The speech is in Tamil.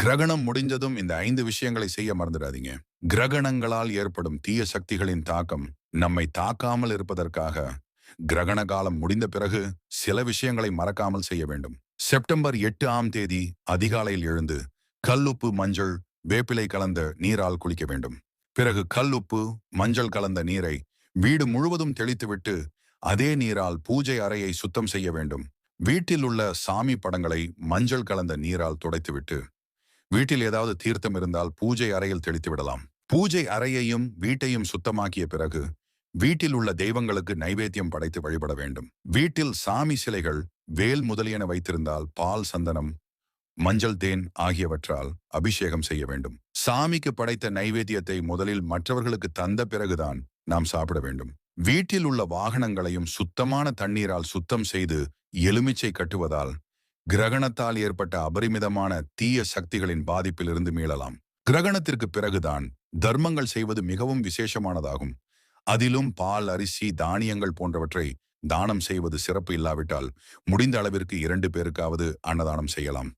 கிரகணம் முடிஞ்சதும் இந்த 5 விஷயங்களை செய்ய மறந்துடாதீங்க. கிரகணங்களால் ஏற்படும் தீய சக்திகளின் தாக்கம் நம்மை தாக்காமல் இருப்பதற்காக கிரகண காலம் முடிந்த பிறகு சில விஷயங்களை மறக்காமல் செய்ய வேண்டும். செப்டம்பர் 8ஆம் தேதி அதிகாலையில் எழுந்து கல்லுப்பு, மஞ்சள், வேப்பிலை கலந்த நீரால் குளிக்க வேண்டும். பிறகு கல்லுப்பு, மஞ்சள் கலந்த நீரை வீடு முழுவதும் தெளித்துவிட்டு அதே நீரால் பூஜை அறையை சுத்தம் செய்ய வேண்டும். வீட்டில் உள்ள சாமி படங்களை மஞ்சள் கலந்த நீரால் துடைத்துவிட்டு வீட்டில் ஏதாவது தீர்த்தம் இருந்தால் பூஜை அறையில் தெளித்து விடலாம். பூஜை அறையையும் வீட்டையும் சுத்தமாக்கிய பிறகு வீட்டில் உள்ள தெய்வங்களுக்கு நைவேத்தியம் படைத்து வழிபட வேண்டும். வீட்டில் சாமி சிலைகள், வேல் முதலியன வைத்திருந்தால் பால், சந்தனம், மஞ்சள், தேன் ஆகியவற்றால் அபிஷேகம் செய்ய வேண்டும். சாமிக்கு படைத்த நைவேத்தியத்தை முதலில் மற்றவர்களுக்கு தந்த பிறகுதான் நாம் சாப்பிட வேண்டும். வீட்டில் உள்ள வாகனங்களையும் சுத்தமான தண்ணீரால் சுத்தம் செய்து எலுமிச்சை கட்டுவதால் கிரகணத்தால் ஏற்பட்ட அபரிமிதமான தீய சக்திகளின் பாதிப்பிலிருந்து மீளலாம். கிரகணத்திற்கு பிறகுதான் தர்மங்கள் செய்வது மிகவும் விசேஷமானதாகும். அதிலும் பால், அரிசி, தானியங்கள் போன்றவற்றை தானம் செய்வது சிறப்பு. இல்லாவிட்டால் முடிந்த அளவிற்கு 2 பேருக்காவது அன்னதானம் செய்யலாம்.